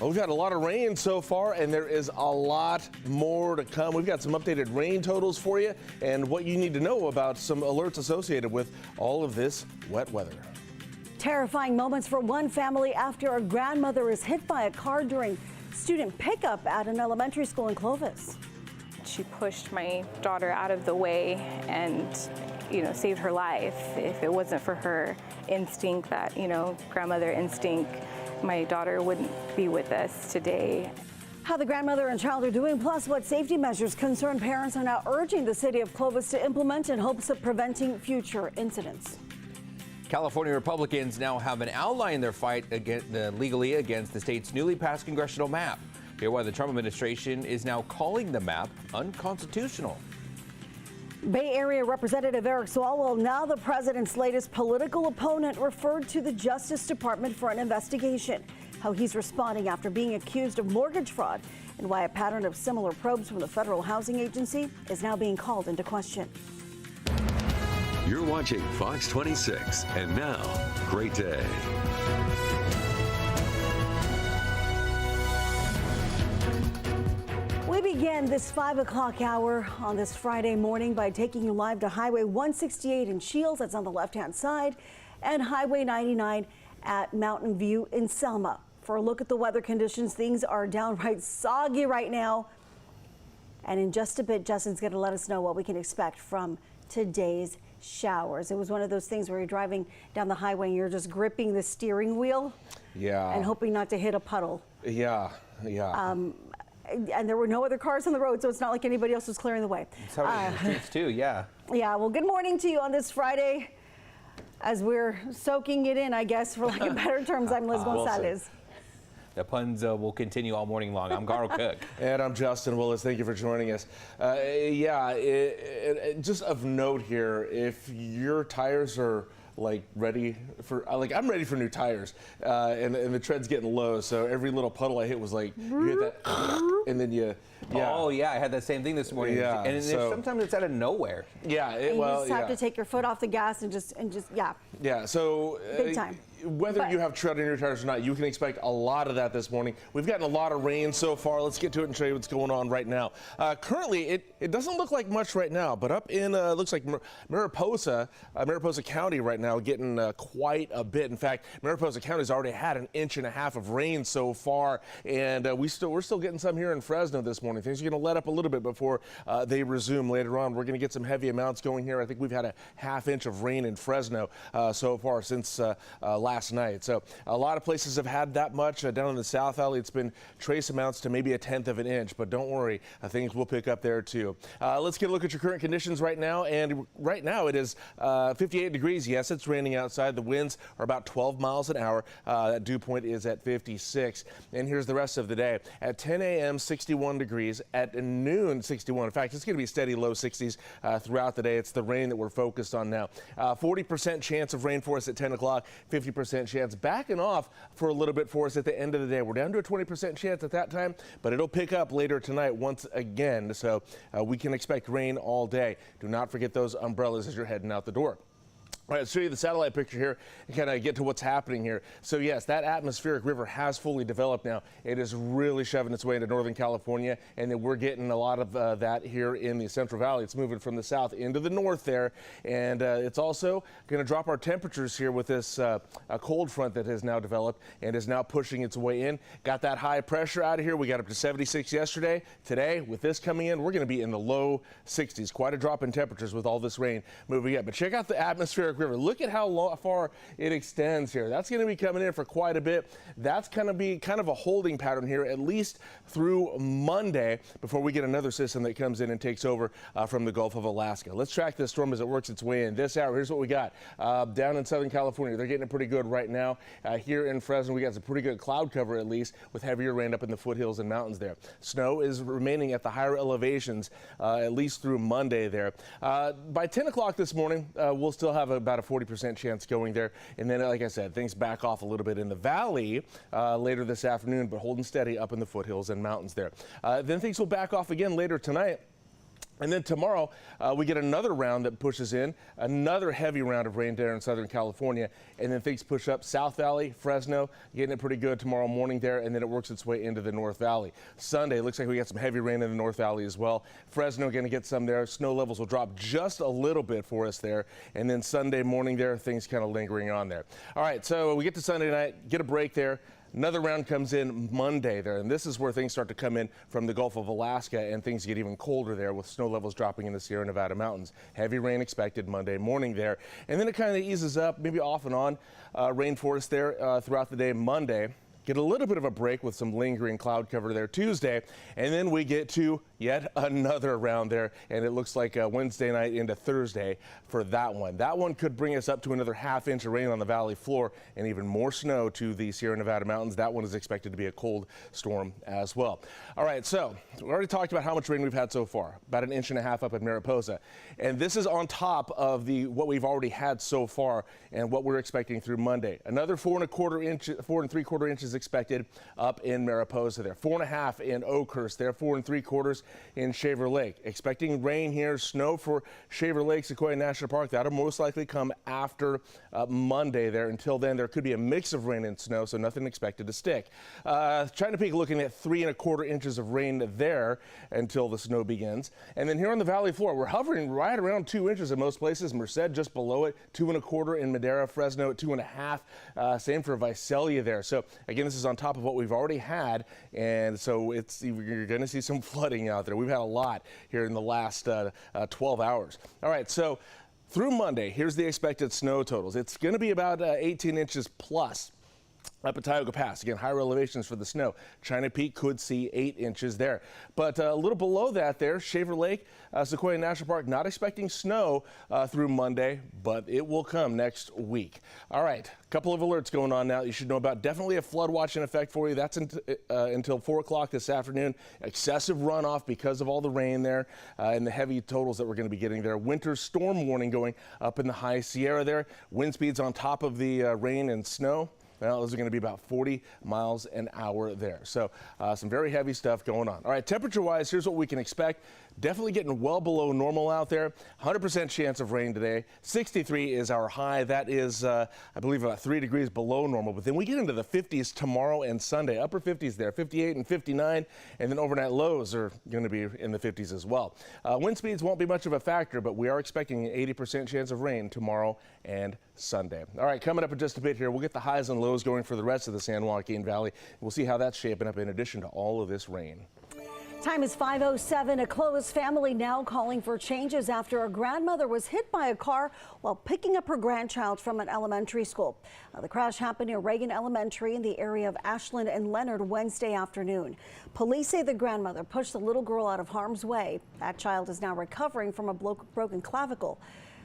Well, we've had a lot of rain so far, and there is a lot more to come. We've got some updated rain totals for you and what you need to know about some alerts associated with all of this wet weather. Terrifying moments for one family after a grandmother is hit by a car during student pickup at an elementary school in Clovis. She pushed my daughter out of the way and, saved her life. If it wasn't for her instinct, that, grandmother instinct, my daughter wouldn't be with us today. How the grandmother and child are doing, plus what safety measures concerned parents are now urging the city of Clovis to implement in hopes of preventing future incidents. California Republicans now have an ally in their fight legally against the state's newly passed congressional map. Hear why the Trump administration is now calling the map unconstitutional. Bay Area Representative Eric Swalwell, now the president's latest political opponent, referred to the Justice Department for an investigation. How he's responding after being accused of mortgage fraud, and why a pattern of similar probes from the Federal Housing Agency is now being called into question. You're watching Fox 26, and now, great day. We began this 5 o'clock hour on this Friday morning by taking you live to Highway 168 in Shields, that's on the left-hand side, and Highway 99 at Mountain View in Selma. For a look at the weather conditions, things are downright soggy right now. And in just a bit, Justin's going to let us know what we can expect from today's showers. It was one of those things where you're driving down the highway and you're just gripping the steering wheel. Yeah. And hoping not to hit a puddle. Yeah. And there were no other cars on the road, so it's not like anybody else was clearing the way. That's how it is in the streets too, yeah. Yeah, well, good morning to you on this Friday. As we're soaking it in, I guess, for lack of better terms, I'm Liz Gonzalez. The puns will continue all morning long. I'm Garl Cook. And I'm Justin Willis. Thank you for joining us. Just of note here, if your tires are ready for, I'm ready for new tires, and the tread's getting low, so every little puddle I hit was you hit that, and then you, yeah. Oh yeah, I had that same thing this morning. Yeah, and sometimes it's out of nowhere. Yeah, you just have to take your foot off the gas and just yeah. Yeah, so big time. Whether you have tread on your tires or not, you can expect a lot of that this morning. We've gotten a lot of rain so far. Let's get to it and show you what's going on right now. Currently, it doesn't look like much right now, but up in, looks like Mariposa County right now getting quite a bit. In fact, Mariposa County's already had 1.5 inches of rain so far, and we're still getting some here in Fresno this morning. Things are going to let up a little bit before they resume later on. We're going to get some heavy amounts going here. I think we've had a 1/2 inch of rain in Fresno so far since last night. So a lot of places have had that much. Down in the South Valley, it's been trace amounts to maybe 1/10 of an inch, but don't worry, things will pick up there too. Let's get a look at your current conditions right now, and right now it is 58 degrees. Yes, it's raining outside. The winds are about 12 miles an hour. That dew point is at 56. And here's the rest of the day. At 10 a.m., 61 degrees. At noon, 61. In fact, it's going to be steady low 60s throughout the day. It's the rain that we're focused on now. 40% chance of rain for us at 10 o'clock, 50% chance backing off for a little bit for us at the end of the day. We're down to a 20% chance at that time, but it'll pick up later tonight once again. So we can expect rain all day. Do not forget those umbrellas as you're heading out the door. All right, let's show you the satellite picture here and kind of get to what's happening here. So yes, that atmospheric river has fully developed now. It is really shoving its way into Northern California, and then we're getting a lot of that here in the Central Valley. It's moving from the south into the north there, and it's also going to drop our temperatures here with this a cold front that has now developed and is now pushing its way in. Got that high pressure out of here. We got up to 76 yesterday. Today, with this coming in, we're going to be in the low 60s. Quite a drop in temperatures with all this rain moving up. But check out the atmospheric river. Look at how far it extends here. That's going to be coming in for quite a bit. That's going to be kind of a holding pattern here, at least through Monday, before we get another system that comes in and takes over from the Gulf of Alaska. Let's track this storm as it works its way in. This hour, here's what we got. Down in Southern California, they're getting it pretty good right now. Here in Fresno, we got some pretty good cloud cover, at least, with heavier rain up in the foothills and mountains there. Snow is remaining at the higher elevations, at least through Monday there. By 10 o'clock this morning, we'll still have about a 40% chance going there. And then, like I said, things back off a little bit in the valley later this afternoon, but holding steady up in the foothills and mountains there. Then things will back off again later tonight. And then tomorrow, we get another round that pushes in, another heavy round of rain there in Southern California. And then things push up South Valley, Fresno, getting it pretty good tomorrow morning there. And then it works its way into the North Valley. Sunday, looks like we get some heavy rain in the North Valley as well. Fresno going to get some there. Snow levels will drop just a little bit for us there. And then Sunday morning there, things kind of lingering on there. All right, so we get to Sunday night, get a break there. Another round comes in Monday there, and this is where things start to come in from the Gulf of Alaska, and things get even colder there with snow levels dropping in the Sierra Nevada mountains. Heavy rain expected Monday morning there, and then it kind of eases up, maybe off and on rainforest there throughout the day Monday. Get a little bit of a break with some lingering cloud cover there Tuesday, and then we get to yet another round there, and it looks like Wednesday night into Thursday for that one. That one could bring us up to another ½ inch of rain on the valley floor and even more snow to the Sierra Nevada mountains. That one is expected to be a cold storm as well. All right, so we already talked about how much rain we've had so far, about 1.5 inches up in Mariposa, and this is on top of what we've already had so far and what we're expecting through Monday. Another 4 3/4 inches expected up in Mariposa there, 4.5 in Oakhurst there, 4 3/4 in Shaver Lake. Expecting rain here, snow for Shaver Lake, Sequoia National Park. That'll most likely come after Monday there. Until then, there could be a mix of rain and snow, so nothing expected to stick. China Peak looking at 3 1/4 inches of rain there until the snow begins. And then here on the valley floor, we're hovering right around 2 inches in most places. Merced just below it, 2 1/4 in Madera, Fresno at 2.5. Same for Visalia there. So again, this is on top of what we've already had, and so you're going to see some flooding out there. We've had a lot here in the last 12 hours. All right, so through Monday, here's the expected snow totals. It's going to be about 18 inches plus up at Tioga Pass. Again, higher elevations for the snow. China Peak could see 8 inches there. But a little below that there, Shaver Lake, Sequoia National Park, not expecting snow through Monday, but it will come next week. All right, a couple of alerts going on now you should know about. Definitely a flood watch in effect for you. That's until 4 o'clock this afternoon. Excessive runoff because of all the rain there and the heavy totals that we're going to be getting there. Winter storm warning going up in the high Sierra there. Wind speeds on top of the rain and snow. Well, those are going to be about 40 miles an hour there. So some very heavy stuff going on. All right, temperature-wise, here's what we can expect. Definitely getting well below normal out there. 100% chance of rain today. 63 is our high. That is, I believe, about 3 degrees below normal. But then we get into the 50s tomorrow and Sunday. Upper 50s there, 58 and 59. And then overnight lows are going to be in the 50s as well. Wind speeds won't be much of a factor, but we are expecting an 80% chance of rain tomorrow and Sunday. All right, coming up in just a bit here, we'll get the highs and lows going for the rest of the San Joaquin Valley. We'll see how that's shaping up in addition to all of this rain. Time is 5:07. A Clovis family now calling for changes after a grandmother was hit by a car while picking up her grandchild from an elementary school. The crash happened near Reagan Elementary in the area of Ashland and Leonard Wednesday afternoon. Police say the grandmother pushed the little girl out of harm's way. That child is now recovering from a broken clavicle.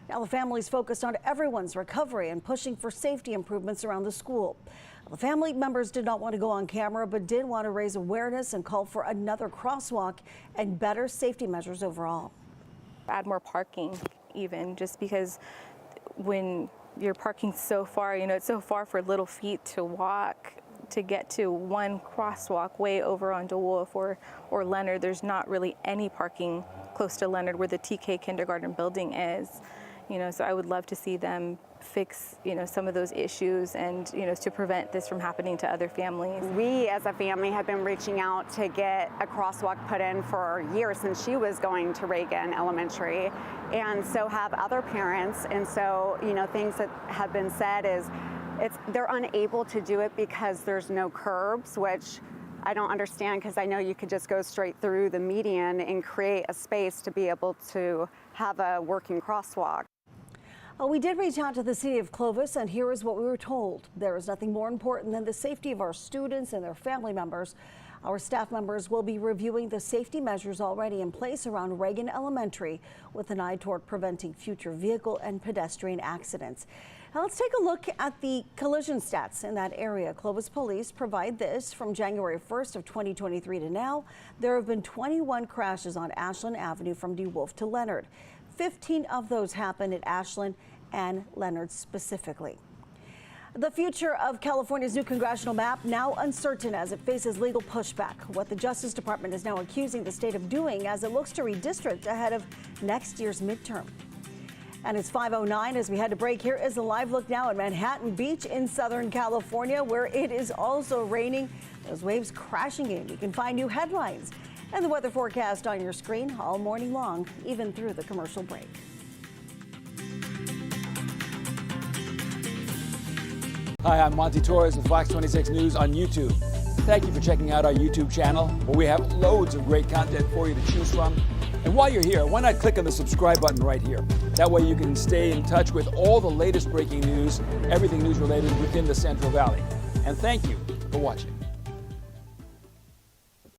Now the family's focused on everyone's recovery and pushing for safety improvements around the school. The family members did not want to go on camera, but did want to raise awareness and call for another crosswalk and better safety measures overall. Add more parking, even, just because when you're parking so far, it's so far for little feet to walk to get to one crosswalk way over onto Wolf or Leonard. There's not really any parking close to Leonard where the TK kindergarten building is. So I would love to see them fix, some of those issues and, to prevent this from happening to other families. We as a family have been reaching out to get a crosswalk put in for years since she was going to Reagan Elementary, and so have other parents. And so, things that have been said is they're unable to do it because there's no curbs, which I don't understand, because I know you could just go straight through the median and create a space to be able to have a working crosswalk. We did reach out to the city of Clovis, and here is what we were told. There is nothing more important than the safety of our students and their family members. Our staff members will be reviewing the safety measures already in place around Reagan Elementary with an eye toward preventing future vehicle and pedestrian accidents. Now let's take a look at the collision stats in that area. Clovis police provide this from January 1st of 2023 to now. There have been 21 crashes on Ashland Avenue from DeWolf to Leonard. 15 of those happened at Ashland and Leonard specifically. The future of California's new congressional map now uncertain as it faces legal pushback. What the Justice Department is now accusing the state of doing as it looks to redistrict ahead of next year's midterm. And it's 5:09 as we head to break. Here is a live look now at Manhattan Beach in Southern California, where it is also raining. Those waves crashing in. You can find new headlines and the weather forecast on your screen all morning long, even through the commercial break. Hi, I'm Monty Torres with FOX26 News on YouTube. Thank you for checking out our YouTube channel, where we have loads of great content for you to choose from. And while you're here, why not click on the subscribe button right here? That way you can stay in touch with all the latest breaking news, everything news related within the Central Valley. And thank you for watching.